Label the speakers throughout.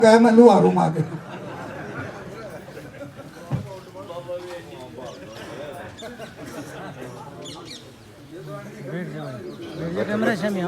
Speaker 1: कह मैं लुहारू मांगे
Speaker 2: कैमरा से में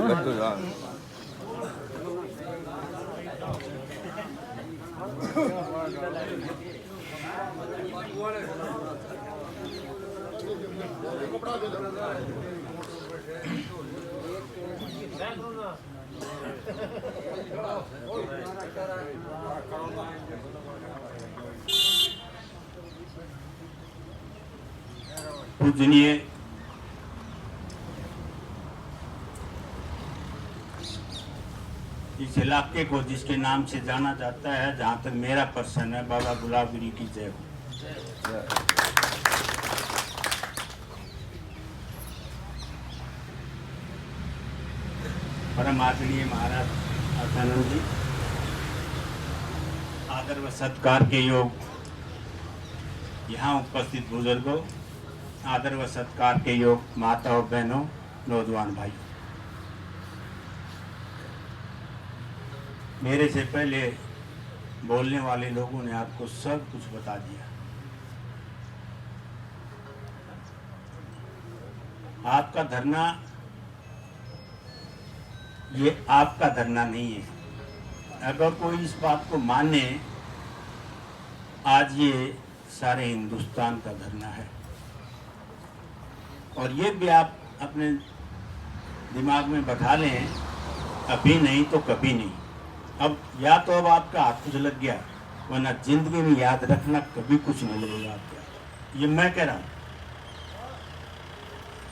Speaker 3: पूजनीय इस इलाके को जिसके नाम से जाना जाता है, जहाँ तक मेरा पर्सन है, बाबा गुलाबगिरी की जय हो। परम आदरणीय महाराज अर्थानंद जी, आदर व सत्कार के योग यहाँ उपस्थित बुजुर्गों, आदर व सत्कार के योग माता और बहनों, नौजवान भाइयों, मेरे से पहले बोलने वाले लोगों ने आपको सब कुछ बता दिया। आपका धरना ये आपका धरना नहीं है। अगर कोई इस बात को माने, आज ये सारे हिंदुस्तान का धरना है। और ये भी आप अपने दिमाग में बैठा लें, अभी नहीं तो कभी नहीं। अब या तो अब आपका हाथ कुछ लग गया, वरना जिंदगी में याद रखना कभी कुछ नहीं लगेगा आपका। ये मैं कह रहा हूँ।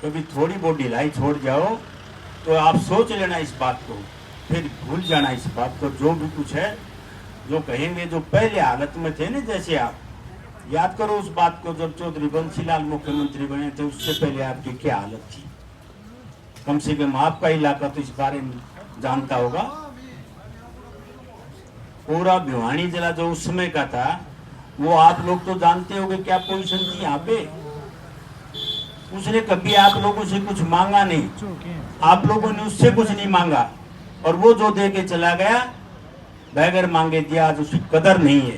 Speaker 3: कभी थोड़ी बहुत ढिलाई छोड़ जाओ तो आप सोच लेना इस बात को, फिर भूल जाना इस बात को। जो भी कुछ है, जो कहेंगे, जो पहले हालत में थे ना, जैसे आप याद करो उस बात को, जब चौधरी बंसीलाल मुख्यमंत्री बने थे, उससे पहले आपकी क्या हालत थी। कम से कम आपका इलाका तो इस बारे में जानता होगा। पूरा भिवानी जिला जो उस समय का था, वो आप लोग तो जानते होंगे क्या पोजीशन थी यहाँ पे। उसने कभी आप लोगों से कुछ मांगा नहीं, आप लोगों ने उससे कुछ नहीं मांगा, और वो जो दे के चला गया, बगैर मांगे दिया। आज उसकी कदर नहीं है,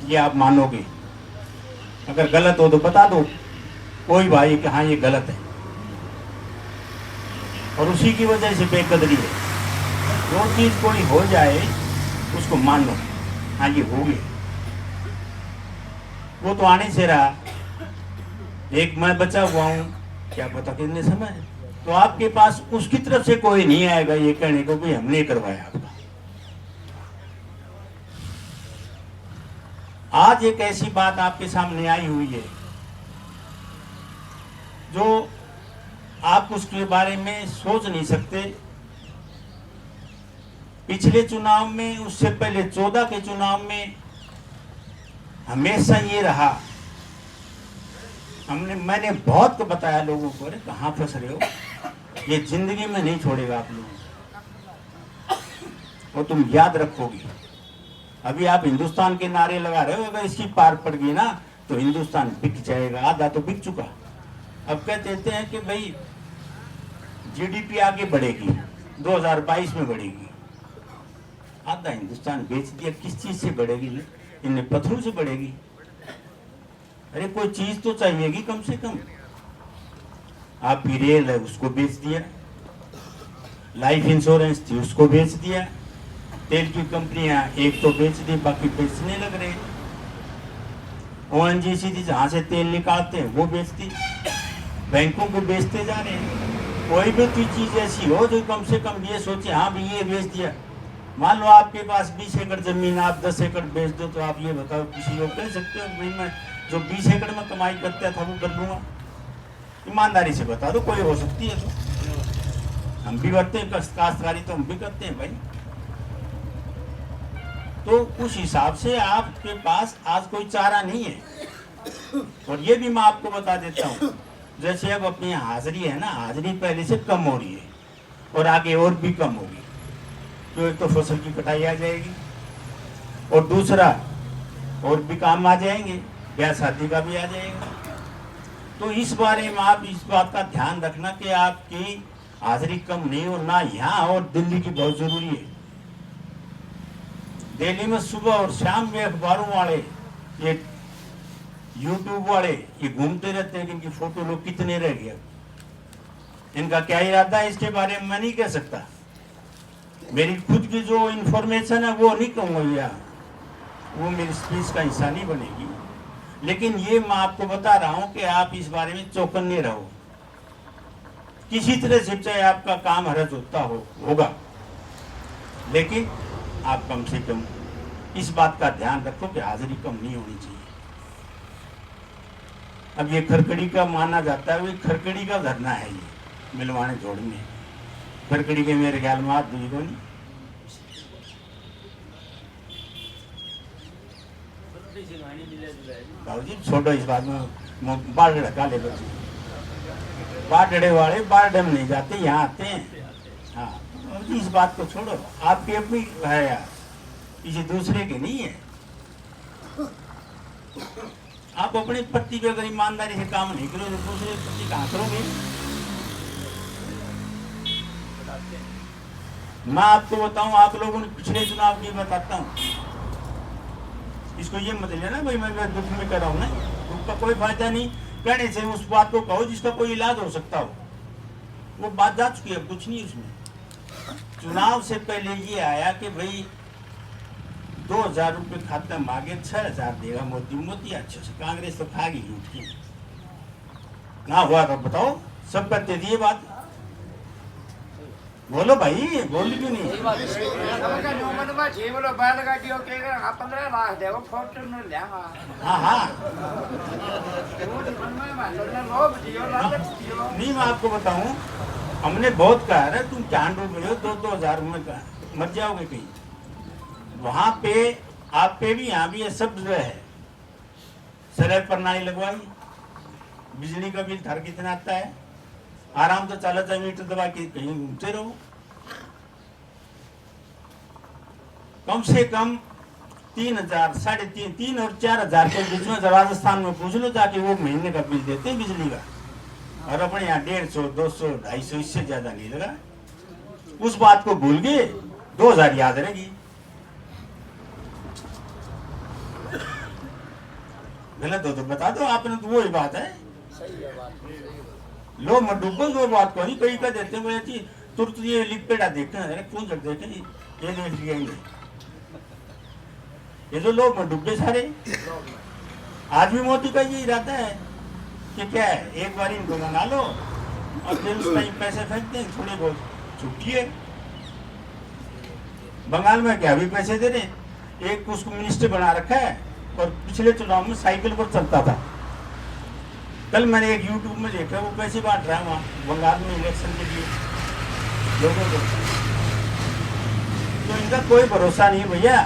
Speaker 3: ये आप मानोगे। अगर गलत हो तो बता दो कोई भाई कि हाँ ये गलत है, और उसी की वजह से बेकदरी है। जो चीज कोई हो जाए उसको मान लो, हाँ ये हो गया। वो तो आने से रहा, एक मैं बचा हुआ हूं, क्या पता कितने समय। तो आपके पास उसकी तरफ से कोई नहीं आएगा ये कहने को भी हमने करवाया आपका। आज एक ऐसी बात आपके सामने आई हुई है जो आप उसके बारे में सोच नहीं सकते। पिछले चुनाव में, उससे पहले 14 के चुनाव में हमेशा ये रहा। मैंने बहुत बताया लोगों को, अरे कहाँ फंस रहे हो, ये जिंदगी में नहीं छोड़ेगा आप लोगों को, और तुम याद रखोगे। अभी आप हिंदुस्तान के नारे लगा रहे हो, अगर इसकी पार पड़ गई ना तो हिंदुस्तान बिक जाएगा। आधा तो बिक चुका। अब कहते हैं कि भाई जीडीपी आगे बढ़ेगी, 2022 में बढ़ेगी। आधा हिंदुस्तान बेच दिया। किस चीज से बढ़ेगी? इन्हें पत्थरों से बढ़ेगी। अरे कोई चीज तो चाहिएगी कम से कम। आपकी रेल है उसको बेच दिया, लाइफ इंश्योरेंस थी उसको बेच दिया, तेल की कंपनियां एक तो बेच दी, बाकी बेचने लग रहे। ओएनजीसी थी जहां से तेल निकालते हैं वो बेच दी, बैंकों को बेचते जा रहे हैं। कोई भी कोई चीज ऐसी हो जो कम से कम ये सोचे हाँ भी ये बेच दिया। मान लो आपके पास 20 एकड़ जमीन, आप 10 एकड़ बेच दो, तो आप ये बताओ किसी को कह सकते हो भाई मैं जो 20 एकड़ में कमाई करता था वो कर लूंगा? ईमानदारी से बता दो, कोई हो सकती है तो। हम भी करते हैं काश्तकारी, तो हम भी करते हैं भाई। तो उस हिसाब से आपके पास आज कोई चारा नहीं है। और ये भी मैं आपको बता देता हूँ, जैसे अब अपनी हाजिरी है ना, हाजिरी पहले से कम हो रही है और आगे और भी कम होगी। तो एक तो फसल की कटाई आ जाएगी, और दूसरा और भी काम आ जाएंगे, ब्याह शादी का भी आ जाएगा। तो इस बारे में आप इस बात का ध्यान रखना कि आपकी हाजिरी कम नहीं हो ना यहाँ और दिल्ली की बहुत जरूरी है। दिल्ली में सुबह और शाम में अखबारों वाले, ये यूट्यूब वाले ये घूमते रहते हैं कि इनकी फोटो लोग कितने रह गए। इनका क्या इरादा है इसके बारे में मैं नहीं कह सकता। मेरी खुद की जो इंफॉर्मेशन है वो नहीं कहूँगा भैया, वो मेरी स्पीच का हिस्सा नहीं बनेगी। लेकिन ये मैं आपको बता रहा हूँ कि आप इस बारे में चौकन्ने रहो। किसी तरह से चाहे आपका काम हरज होता होगा, लेकिन आप कम से कम इस बात का ध्यान रखो कि हाजिरी कम नहीं होनी चाहिए। अब ये खरकड़ी का माना जाता है, वो खरकड़ी का धरना है ये मिलवाने जोड़ने। खरकड़ी के मेरे ख्याल में हाथ दुई को नहीं। बाबूजी छोड़ो इस बात में, बाढ़ ढका ले बच्चे, बाढ़ वाले बाढ़ डैम नहीं जाते, यहाँ आते हैं। हाँ इस बात को छोड़ो, आपकी अपनी है यार, किसी दूसरे की नहीं है। आप अपने पति पे अगर ईमानदारी से काम नहीं करोगे तो दूसरे पति कहाँ करोगे। मैं आपको बताऊं, आप लोगों ने पिछले चुनाव की बताता हूं, इसको ये मत लेना भाई मैं दुख में कर रहा हूं ना, दुख का कोई फायदा नहीं कहने से। उस बात को कहो जिसका कोई इलाज हो सकता हो, वो बात जा चुकी है, कुछ नहीं उसमें। चुनाव से पहले ये आया कि भाई 2000 रुपये खाता मांगे 6000 देगा मोदी। मोदी अच्छे से, कांग्रेस तो खा गई लूट की ना। हुआ तो बताओ, सब करते थी ये बात। बोलो भाई, बोल क्यों नहीं। हाँ हाँ नहीं, मैं आपको बताऊं, हमने बहुत कहा है तुम क्या डूब रहे हो, 2-2000 में मर जाओगे कहीं। वहां पे आप पे भी यहाँ भी ये सब जो है सरल प्रणाली लगवाई। बिजली का बिल हर कितना आता है, आराम से 40 मीटर दबा के कहीं घूमते रहो। कम से कम 3000, 3,500 और 4000 के बीच में राजस्थान में पूछ लो जाके, वो महीने का बिल देते हैं बिजली का। और अपने यहाँ 150, 200, 250 इससे ज्यादा नहीं लगा। उस बात को भूल गए, 2000 याद रहेगी। गलत हो तो बता दो, आपने तो वही बात है। लो मत डूबो, वो बात को नहीं कहीं का देते हुए तुरंत ये लिपेटा देखते हैं, कौन कर देते ये देख लिया ये तो लोग मत डूबे सारे। आज भी मोदी का ये इरादा है कि क्या है, एक बार इनको मना लो और फिर उस टाइम पैसे फेंक दें, थोड़े बहुत छुट्टी है। बंगाल में क्या भी पैसे दे रहे, एक उसको मिनिस्टर बना रखा है और पिछले चुनाव में साइकिल पर चलता था। कल मैंने एक यूट्यूब में देखा, वो पैसे बांट रहा है वहाँ बंगाल में इलेक्शन के लिए लोगों को। तो इनका कोई भरोसा नहीं भैया।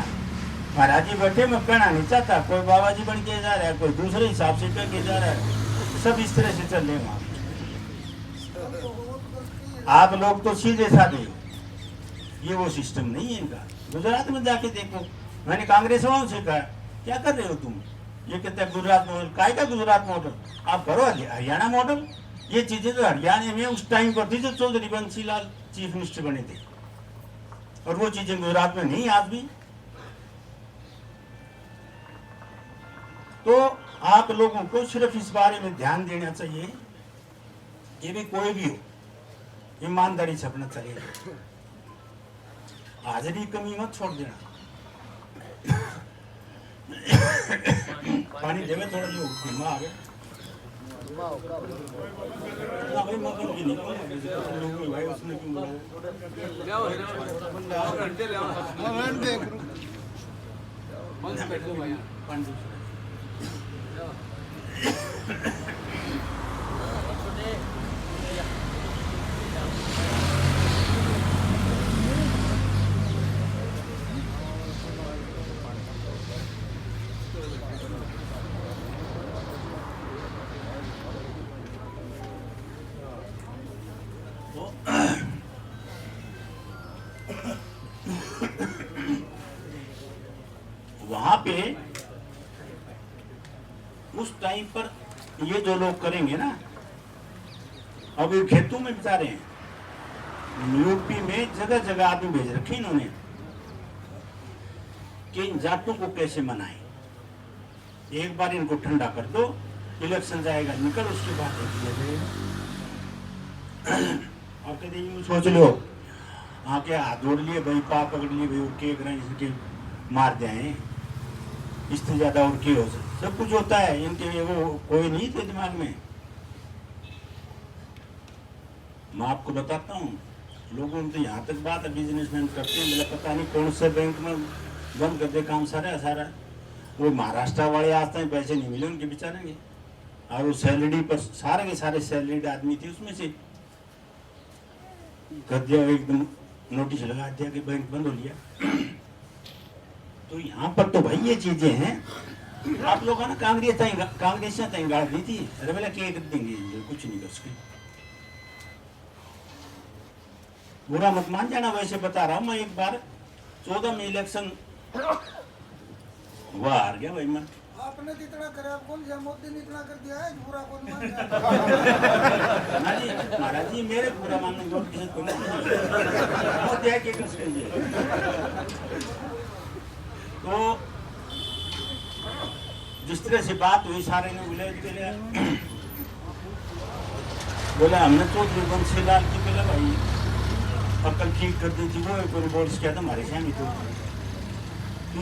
Speaker 3: महाराज जी बैठे, मैं कहना नहीं चाहता, कोई बाबा जी बन के जा रहा है, कोई दूसरे हिसाब से करके जा रहा है, सब इस तरह से चल रहे वहां। आप लोग तो सीधे साधे, ये वो सिस्टम नहीं है इनका। गुजरात में जाके देखो, मैंने कांग्रेस वालों से कहा क्या कर रहे हो तुम, ये कहते हैं गुजरात मॉडल। काय का गुजरात मॉडल, आप करो हरियाणा मॉडल। ये चीजें तो हरियाणा में उस टाइम पर थी जब चौधरी बंसी लाल चीफ मिनिस्टर बने थे, और वो चीजें गुजरात में नहीं आज भी। तो आप लोगों को सिर्फ इस बारे में ध्यान देना चाहिए, ये भी कोई भी हो, ईमानदारी से अपना चलेगा, हाजिरी कमी मत छोड़ देना। पानी देवे थोड़ा जो धीमा आ गया ना भाई, मतलब की नहीं लोग भाई उसने क्यों वहां पे उस टाइम पर ये जो लोग करेंगे ना, अब ये खेतों में बिता रहे हैं, यूपी में जगह जगह आदमी भेज रखे इन्होंने। कि इन जाटों को कैसे मनाएं। एक बार इनको ठंडा कर दो, इलेक्शन जाएगा निकल, उसके बाद देख लिया जाएगा। और कहते यूँ सोच लो, आके हाथ जोड़ लिए भाई, पाप पकड़ लिए भाई, और के इसके मार जाए, इससे ज्यादा और क्या हो सकता। सब कुछ होता है इनके, वो कोई नहीं थे दिमाग में। मैं आपको बताता हूँ, लोगों तो यहाँ तक बात है, बिजनेसमैन करते हैं, मतलब पता नहीं कौन से बैंक में बंद कर दे काम सारा। वो महाराष्ट्र वाले आज तक पैसे नहीं मिले उनके बेचारे के, और वो सैलरी पर सारे के सारे सैलरीड आदमी थे, उसमें से कर दिया एकदम, नोटिस लगा दिया कि बैंक बंद हो लिया। तो यहाँ पर तो भाई ये चीजें हैं। आप लोगों ने कांग्रेस तय गाड़ दी थी, अरे बोला क्या कर देंगे, कुछ नहीं कर सके। बुरा मत मान जाना, वैसे बता रहा हूँ मैं। एक बार 14 में इलेक्शन हुआ, हार गया भाई मैं।
Speaker 1: आपने तो इतना करे, आप कौन सा मोदी ने इतना कर दिया है, बुरा कौन मान जाए।
Speaker 3: महाराज जी मेरे पूरा मानने को किसी को नहीं है कि तो जिस तरह से बात हुई, सारे ने बोला हमने चौधरी बंसीलाल की बोला भाई अकल ठीक कर दी थी, वो एक बोर्ड किया था हमारे सामने। तो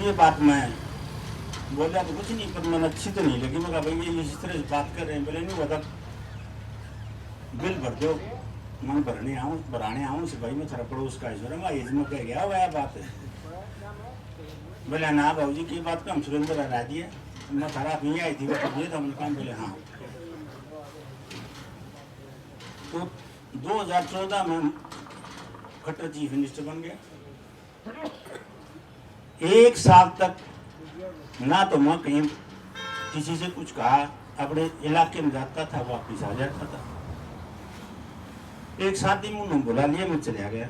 Speaker 3: ये बात मैं बोला तो कुछ नहीं, पर मैंने अच्छी तो नहीं लगी। मैं कहा भाई ये इस तरह से बात कर रहे हैं। बोले नहीं बता, बिल भर दो, मैं भराने आऊँ से भाई, मैं थोड़ा पड़ोस का ईश्वर है, मैं कह गया वह बात है। बोले ना भाऊ जी की बात का हम सुरेंद्र हरा दिए, मैं खराब नहीं आई थी, वो तो था हमने काम। बोले हाँ। तो 2014 में खट्टर चीफ मिनिस्टर बन गया। 1 साल तक ना तो मैं कहीं किसी से कुछ कहा, अपने इलाके में जाता था, वापिस आ जाता था। एक साथी मुझे बुला लिया, मैं चला गया।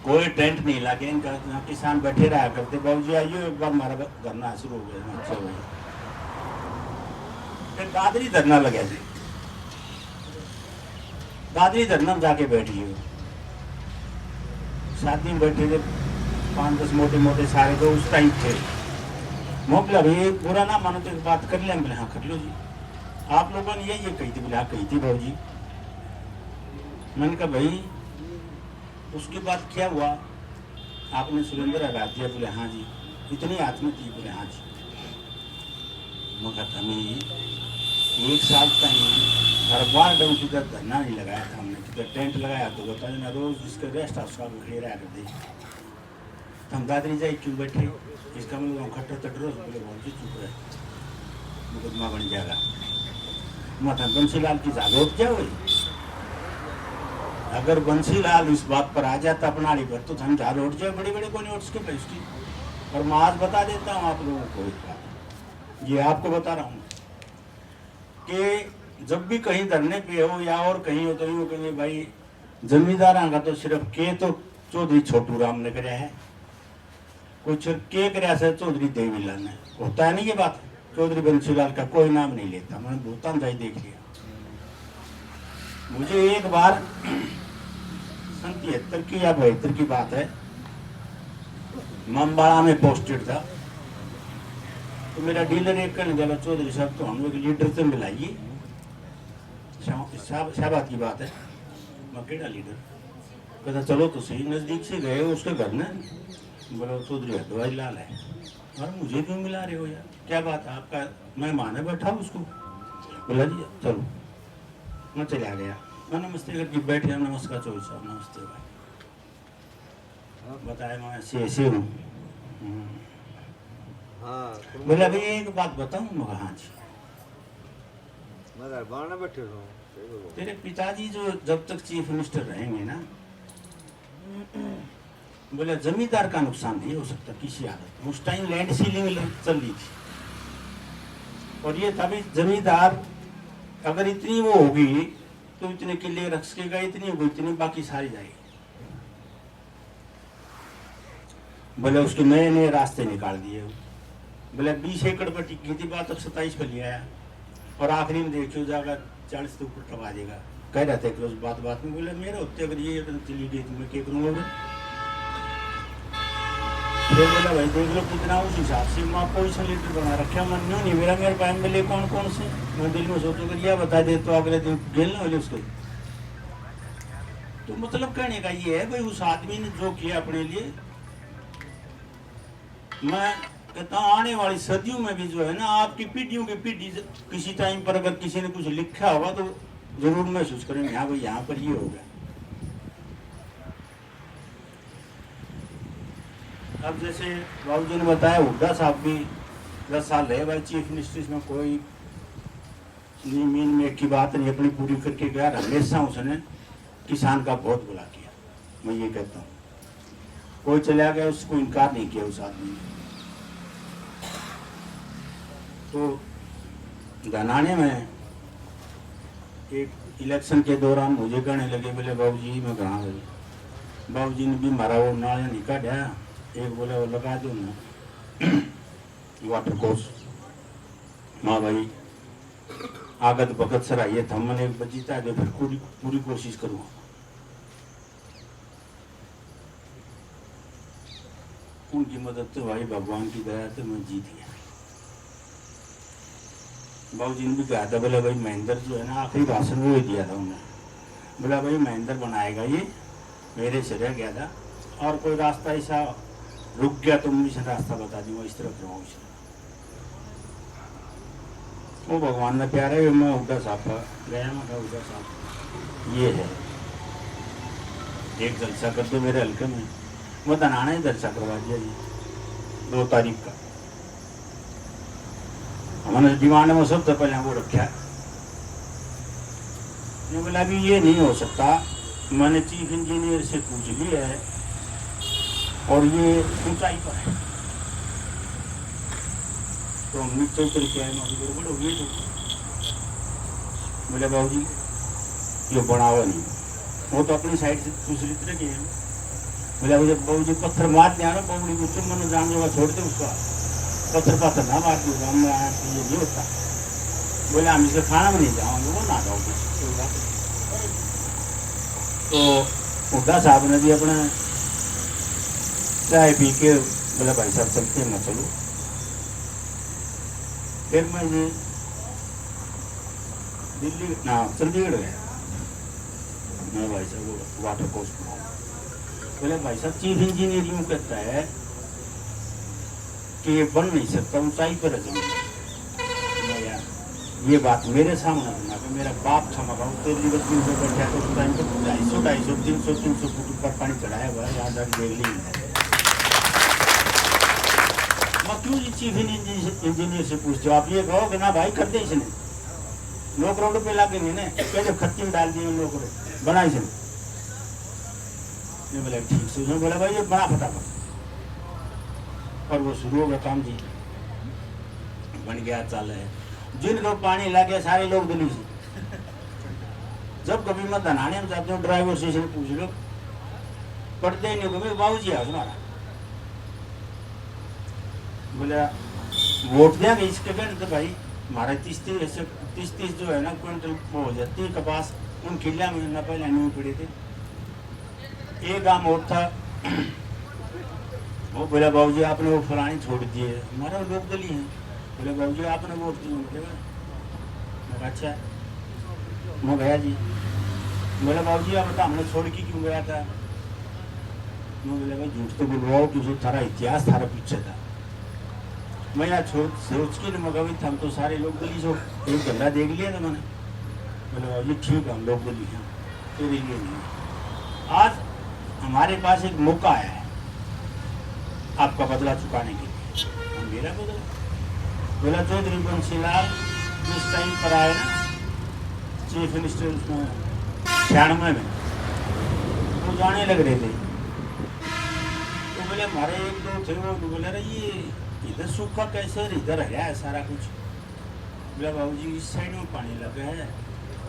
Speaker 3: कोई टेंट नहीं लगे, इनका किसान बैठे रहा करते, बाबू जी आइए एक बार हमारा धरना शुरू हो गया। अच्छा हो गया, दादरी धरना लगे थे, दादरी धरना में जाके बैठिए। साथ में बैठे थे 5-10 मोटे सारे तो उस टाइम थे। मोकला भाई बुरा ना मानो तो एक बात कर लें। बोले हाँ कर लो जी, आप लोगों ने ये कही थी। बोले हाँ कही थी भाऊ जी। मैंने कहा भाई उसके बाद क्या हुआ, आपने सुरेंद्र हरा दिया। बोले हाँ जी। इतनी आत्म थी। बोले हाँ जी। मगर हमें 1 साल तक हर बार डंकी का धरना नहीं लगाया था हमने, टेंट लगाया तो बता देना, रोज इसका रेस्ट हाउस का घेरा कर दे। हम दादरी जाए क्यों बैठे, इसका मतलब खट्टर तट रोज। बोले बहुत चुप रहे, मुकदमा बन जाएगा। माता बंसीलाल की जागरूक क्या हुई, अगर बंसीलाल इस बात पर आ जाता अपना पर, तो हम झाड़ उठ जाए, बड़े बड़े कोने उठ के उसकी। और मैं आज बता देता हूँ आप लोगों को एक बात, ये आपको बता रहा हूँ कि जब भी कहीं धरने पे हो या और कहीं हो तो यूँ कहेंगे भाई जमींदार का तो सिर्फ के तो चौधरी छोटू राम ने कराया है, कुछ के कराया से चौधरी देवीलाल ने। होता है नहीं ये बात, चौधरी बंसीलाल का कोई नाम नहीं लेता। मैंने भूतान जाई देख लिया। मुझे एक बार 73 की या 72 की बात है, मम्बाड़ा में पोस्टेड था। तो मेरा डीलर एक कहने लगा चौधरी साहब तो हम लोग लीडर से मिलाइए। शाबाद की बात है, मैं केड़ा लीडर। कहता चलो तो सही, नजदीक से गए उसके घर में। बोला चौधरी हरद्वाज लाल है। और मुझे क्यों मिला रहे हो यार, क्या बात है, आपका मेहमान है बैठा उसको। बोला जी चलो। मैं चला गया, मैं नमस्ते करके बैठ गया। नमस्कार चौधरी साहब, नमस्ते भाई। बताया मैं ऐसे हूँ। बोला भाई एक बात बताऊँ। मगर हाँ जी। तेरे पिताजी जो जब तक चीफ मिनिस्टर रहेंगे ना, बोले जमींदार का नुकसान नहीं हो सकता किसी हालत में। उस टाइम लैंड सीलिंग चल रही थी, और ये तभी जमींदार अगर इतनी वो होगी तो इतने किले रख सकेगा, इतनी होगी इतनी, बाकी सारी जाएगी। बोले उसके नए नए रास्ते निकाल दिए। बोले 20 एकड़ पर टिकी थी बात, अब 27 पर लिया है, और आखिरी में देखियो जाएगा 40 से ऊपर टपा देगा। कह रहे थे उस बात में। बोले मेरे होते अगर ये चली गई तो मैं क्या करूँगा। फिर बोला भाई देख लो कितना उस हिसाब से मैं आपको इस लीटर बना रखा मन नहीं मेरा मेरे पास में ले कौन कौन से मैं दिल में सोचू कर यह बता दे तो अगले दिन गेल ना बोले उसको। तो मतलब कहने का ये है भाई उस आदमी ने जो किया अपने लिए, मैं कहता हूँ आने वाली सदियों में भी जो है ना आपकी पीढ़ियों की पीढ़ी किसी टाइम पर अगर किसी ने कुछ लिखा होगा तो जरूर महसूस करेंगे हाँ भाई यहाँ पर ये हो गया। अब जैसे बाबू जी ने बताया हुड्डा साहब भी 10 साल रहे भाई चीफ मिनिस्ट्री में, कोई मीन में की बात नहीं अपनी पूरी करके गया। हमेशा उसने किसान का बहुत बुरा किया, मैं ये कहता हूँ। कोई चला गया उसको इनकार नहीं किया उस आदमी ने। तो धनाने में एक इलेक्शन के दौरान मुझे कहने लगे बोले बाबू जी मैं कहाँ गई। बाबू जी ने भी मारा वो नाला निकाला, एक बोले वो लगा दो ना वाटर कोर्स। हाँ भाई आगत भगत सर आइए था मैंने एक बचीता है फिर पूरी कोशिश करूँगा। उनकी मदद से भाई भगवान की दया से मैं जीत गया। बाबू जी ने भी कहा था बोला भाई महेंद्र जो है ना आखिरी भाषण वो ही दिया था उन्होंने, बोला भाई महेंद्र बनाएगा ये, मेरे से रह गया था और कोई रास्ता ऐसा रुक गया तो मुझे रास्ता बता दूंगा इस तरफ जाऊँ इस तरफ। वो भगवान में प्यार है। मैं हुड्डा साहब का गया, मैं कहा हुड्डा साहब ये है एक जलसा कर दो मेरे हल्के में। वो धनाना ही जलसा करवा दिया जी 2 तारीख का। हमने डिमांड में सबसे पहले वो रखा। ये बोला अभी ये नहीं हो सकता, मैंने चीफ इंजीनियर से पूछ लिया है और ये ऊंचाई पर है तो हम नीचे उतर के आए गड़बड़ हो गई। तो बोले बाबू जी ये बढ़ावा नहीं, वो तो अपनी साइड से दूसरी तरह के हैं। बोला मुझे बाबू जी पत्थर मार दिया ना बाबू को चुन मैंने जान जगह छोड़ दे उसका पत्थर ना मार दूंगा मैं आया तो ये नहीं होता। बोले हम इसे खाना में नहीं जाओगे वो ना जाओगे। तो हुड्डा साहब ने भी अपना चाय पी के बोला भाई साहब चलते हैं, मैं चलूँ। फिर मैं ये दिल्ली ना चंडीगढ़ गया, मैं भाई साहब वो वाटर कोर्स बनाऊँ। बोले भाई साहब चीफ इंजीनियर यूँ कहता है कि ये बन नहीं सकता ऊंचाई पर जमीन। ये बात मेरे सामने बना कि मेरा बाप था मगा तेरी बत्ती ऊपर बैठा तो उस टाइम पर 250, 250, 300 फुट ऊपर पानी चढ़ाया हुआ है, यहाँ तक देख ली है। मैं क्यों चीफ इंजीनियर से पूछते हो, आप ये कहो कि ना भाई कर दे इसने लोग रोड पे ला के नहीं ना पहले खत्ती में डाल दिए लोग बना इसने। बोला ठीक से, उसने बोला भाई ये बड़ा फटाफट और वो शुरू हो गया काम जी, बन गया चाल है। जिनको पानी लगे सारे लोग दिल्ली से। जब कभी मैं धनाने में जाते हूँ ड्राइवर स्टेशन पूछ लो पढ़ते ही नहीं को बाबू जी है हमारा। बोला वोट दिया इसके बाद तो भाई हमारा 30 जो है ना क्विंटल वो हो जाती है कपास उन खिला में न पहले नहीं पड़े थे। एक गाँव और था वो बोला बाबू जी आपने वो फलानी छोड़ दिए हमारा लोग दली हैं। बोले बाबू जी आपने वोट दिए, मैं अच्छा मैं गया जी। बोले बाबू जी आप बता हमने छोड़ के क्यों गया था। मैं बोले भाई झूठ तो बोलवाओ कि थारा इतिहास थारा पीछे था। मैं यार सोच के मगा था हम तो सारे लोग दली सो एक गंदा देख लिया था मैंने। बोले बाबू जी ठीक है हम लोग दली हैं तेरे लिए नहीं। आज हमारे पास एक मौका आया है आपका बदला चुकाने के लिए। मेरा बदला बोला चौधरी बंसीलाल जिस टाइम पर आए ना चीफ मिनिस्टर उसमें 96 में वो जाने लग रहे थे। तो बोले हमारे एक दो थे वो बोले रहे ये इधर सूखा कैसे इधर है सारा कुछ। बोला बाबू जी इस साइड में पानी लगा है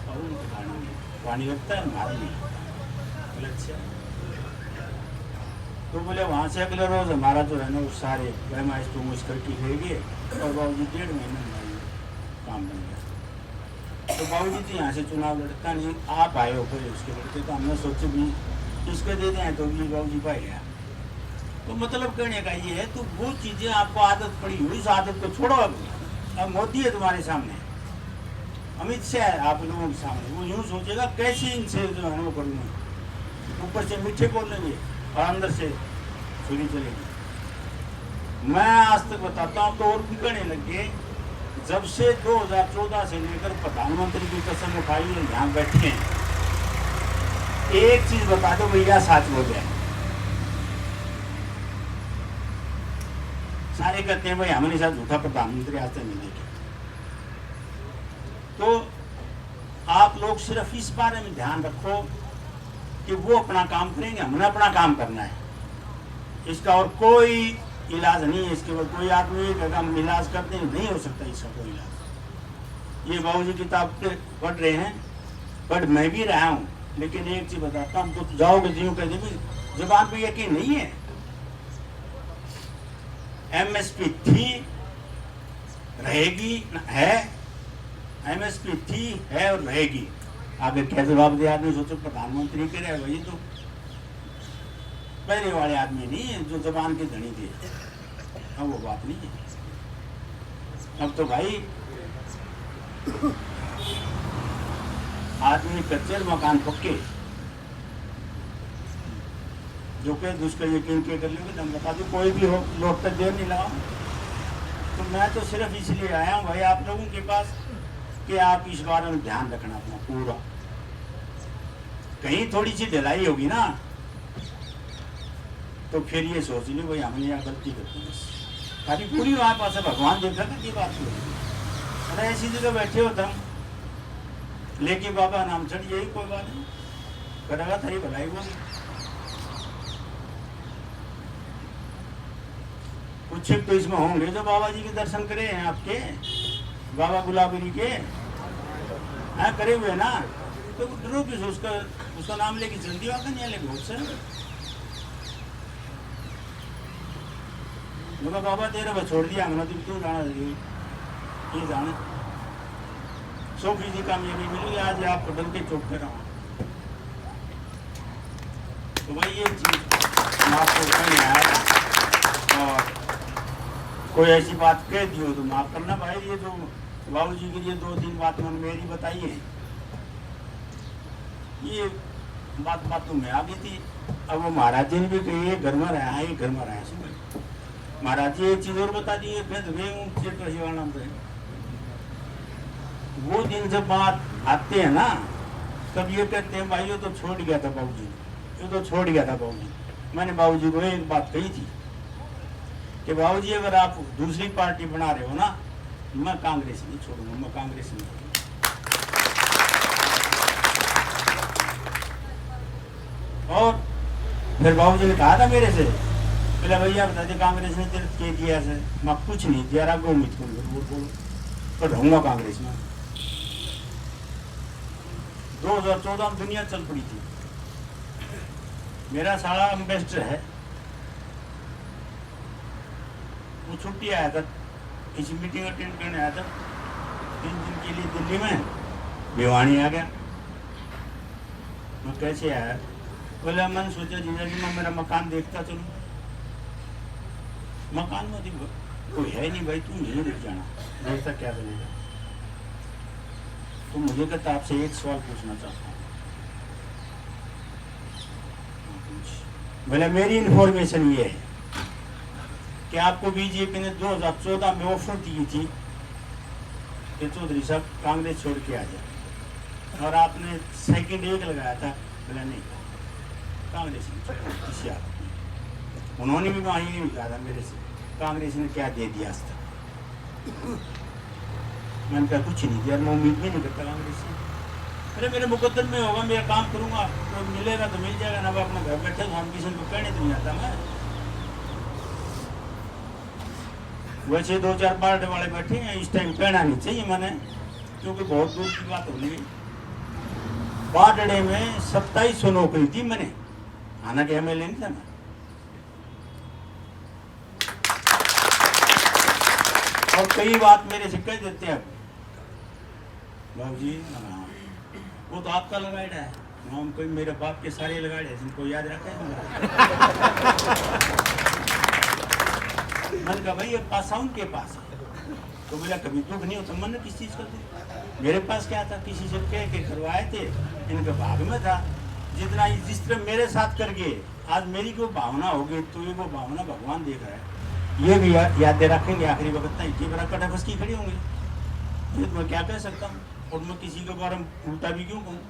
Speaker 3: और उनके पानी लगता है हमारे नहीं। बोले अच्छा। तो बोले वहाँ से अगले रोज हमारा जो है ना वो सारे पैमाइश तो मुझ करके ले गए और बाबू जी 1.5 महीने में काम बन गया। तो बाबू जी तो यहाँ से चुनाव लड़ता नहीं आप आए हो फिर उसके लड़के तो हमने सोचे भी इसको दे दें तो भी बाबू जी पाए गया। तो मतलब कहने का ये है, तो वो चीजें आपको आदत पड़ी हुई, इस आदत को छोड़ो। अब मोदी है तुम्हारे सामने, अमित शाह है आप लोगों के सामने, वो यूं सोचेगा कैसे इनसे जो है वो करूँगा, ऊपर से मीठे बोलेंगे और अंदर से छुरी चलेगी। मैं आज तक बताता हूँ तो और भी कहने लगे, जब से 2014 से लेकर प्रधानमंत्री की कसम उठाई है, यहाँ बैठे हैं, एक चीज बता दो भैया सच हो जाए। सारे कहते हैं भाई हमारे साथ झूठा प्रधानमंत्री आज तक नहीं देखे। तो आप लोग सिर्फ इस बारे में ध्यान रखो कि वो अपना काम करेंगे, हमने अपना काम करना है। इसका और कोई इलाज नहीं है, इसके ऊपर कोई आदमी का हम इलाज करते नहीं हो सकता इसका कोई इलाज। ये बाबूजी किताब पढ़ रहे हैं, पढ़ मैं भी रहा हूँ, लेकिन एक चीज बताता हूँ, तो जाओगे जीव कहते भी जबान पे यकीन नहीं है। एमएसपी थी, रहेगी, है, एमएसपी थी, है और रहेगी। आगे क्या जवाब दिया आदमी, सोचो प्रधानमंत्री के रहे वही तो पहले वाले आदमी नहीं है जो जबान के धनी थे। अब वो बात नहीं है। अब तो भाई आदमी कच्चे मकान पक्के, जो के दुष्कर यकीन के कर लोगे, हम बता दो कोई भी हो, लोग तक देर नहीं लगा। तो मैं तो सिर्फ इसलिए आया हूँ भाई आप लोगों के पास कि आप इस बारे में ध्यान रखना अपना पूरा। कहीं थोड़ी सी ढिलाई होगी ना तो फिर ये सोच लो भाई हमने यहाँ गलती करती है, ताकि पूरी हमारे पास भगवान देख रहा की बात हो। अरे ऐसी जगह बैठे हो तुम, लेके बाबा नाम चढ़, यही कोई बात नहीं करेगा, तेरी भलाई होगी। कुछ तो इसमें होंगे जो बाबा जी के दर्शन करे हैं आपके, बाबा गुलाबरी के हैं करे हुए ना, तो डरो किस, उसका नाम लेके जल्दी आकर नहीं लेके उससे बोला बाबा तेरे बस छोड़ दिया हमने, तुम क्यों जाना ये जाने 100% कामयाबी मिलेगी। आज आप डर के चौक पे रहो। तो भाई ये चीज आपको नहीं आया और कोई ऐसी बात कह दी हो तो माफ करना भाई। ये जो बाबू जी के लिए 2-3 बात मैंने मेरी बताई है, ये बात तो मैं आ गई थी। अब वो महाराज जी ने भी कही है घर में रहा है, ये घर में रहा है। महाराज जी एक चीज और बता दी है, वो दिन जब बात आते हैं ना तब ये कहते हैं भाई ये तो छोड़ गया था बाबू जी, ये तो छोड़ गया था बाबू जी। मैंने बाबू जी को एक बात कही थी कि बाबू जी अगर आप दूसरी पार्टी बना रहे हो ना, मैं कांग्रेस नहीं छोड़ूंगा, मैं कांग्रेस नहीं छोड़ूंगा। और फिर बाबू जी ने कहा था मेरे से, पहले भैया बता दे कांग्रेस ने तेरे दिया से, मैं कुछ नहीं दिया रहा, उम्मीद करूँ तो रहूंगा कांग्रेस में। 2014 में दुनिया चल पड़ी थी, मेरा सारा एम्बेसडर है, वो छुट्टी आया था, किसी मीटिंग अटेंड करने आया था 3 दिन के लिए दिल्ली में, भिवानी आ गया। मैं कैसे आया, बोले मैंने सोचा जीजा जी मैं मेरा मकान देखता चलूं। मकान में कोई है नहीं भाई, तुम यहीं रुक जाना, देखता क्या बनेगा। तो मुझे कहता आपसे एक सवाल पूछना चाहता हूँ। बोले मेरी इन्फॉर्मेशन ये है कि आपको बीजेपी ने 2014 में ऑफर दी थी कि चौधरी साहब कांग्रेस छोड़ के आ जाए, और आपने सेकंड एक लगाया था। बोला नहीं कांग्रेस नहीं, किसी आप उन्होंने भी वहाँ ही कहा था मेरे से, कांग्रेस ने क्या दे दिया आज तक। मैंने कहा कुछ नहीं दिया, मैं उम्मीद भी नहीं करता कांग्रेस से। अरे मेरे मुकद्दर में होगा, मेरा काम करूँगा तो मिलेगा तो मिल जाएगा, ना अपना घर बैठे हम किसी को कहने तो नहीं आता। मैं वैसे 2-4 पार्टी वाले बैठे हैं, इस टाइम कहना नहीं चाहिए मैंने, क्योंकि बहुत दूर की बात हो गई। बाडड़े में 2700 नौकरी थी मैंने, हालांकि एमएलए नहीं था मैं। और कई बात मेरे से कह देते हैं बाबू जी, वो तो आपका लगाया है, हम कोई मेरे बाप के सारे लगाए हैं, जिनको याद रखा है। मैंने कहा भाई ये पासा उनके पास है। तो बोला कभी दुख नहीं होता मन किस चीज़ का दुख, मेरे पास क्या था, किसी से कह के करवाए थे, इनके भाग में था। जितना जिस तरह मेरे साथ करके आज मेरी कोई भावना होगी तो ये वो भावना भगवान देख रहा है, ये भी याद रखेंगे आखिरी वक्त तक इतनी बड़ा कटाफस की खड़ी होंगे। ये तो मैं क्या कह सकता हूँ, और मैं किसी के बारे में उल्टा भी क्यों कहूँ।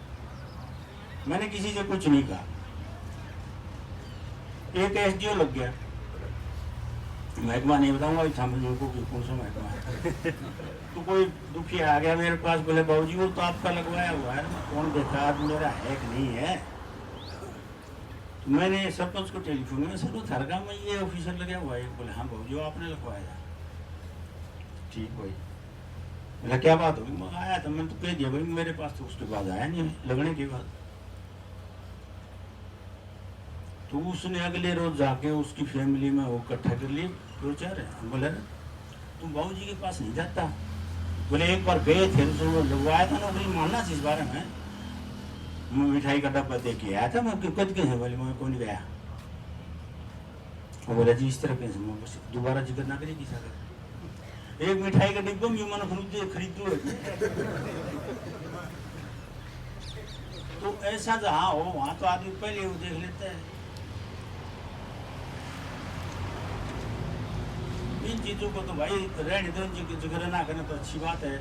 Speaker 3: मैंने किसी से कुछ नहीं कहा। एक SDO लग गया, महकमा नहीं बताऊंगा को कौन सा महकमा है। तो कोई दुखी आ गया मेरे पास, बोले बाबूजी वो तो आपका लगवाया हुआ है। कौन देखा आज मेरा है कि नहीं है। तो मैंने सरपंच को टेलीफोन में, सर वो थरगा में ये ऑफिसर लगा हुआ है। बोले हाँ बाबूजी वो आपने लगवाया। ठीक भाई, बोला क्या बात होगी। मैं आया था, मैंने तो कह दिया भाई मेरे पास तो उसके बाद आया नहीं लगने के बाद। तो उसने अगले रोज जाके उसकी फैमिली में वो इकट्ठा कर लिए 2-4। बोले तुम बाबूजी के पास नहीं जाता। बोले एक बार गए थे तो लगवाया था ना, मुझे मानना इस बारे में। मैं मिठाई का डब्बा दे के आया था, मैं कद के हैं। बोले मैं कौन गया। वो बोला जी इस तरह कैसे, मैं बस दोबारा जिक्र ना करिए किसा का। एक मिठाई का डिब्बा भी मैंने खरीदू। तो ऐसा जहाँ हो वहाँ तो आदमी पहले वो देख लेता है। इन चीज़ों को तो भाई रहने दो, जिक्र ना करना तो अच्छी बात है।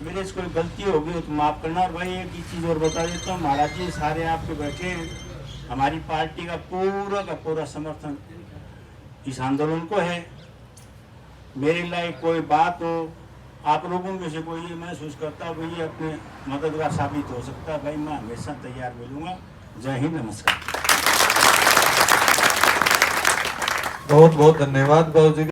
Speaker 3: मेरे से कोई गलती होगी तो माफ़ करना। और भाई एक ही चीज़ और बता देता हूँ, महाराज जी सारे आपके बैठे हैं, हमारी पार्टी का पूरा समर्थन इस आंदोलन को है। मेरे लायक कोई बात हो, आप लोगों में से कोई ये महसूस करता है भाई ये अपने मददगार साबित हो सकता है, भाई मैं हमेशा तैयार मिलूंगा। जय हिंद, नमस्कार।
Speaker 4: बहुत बहुत धन्यवाद बाबूजी।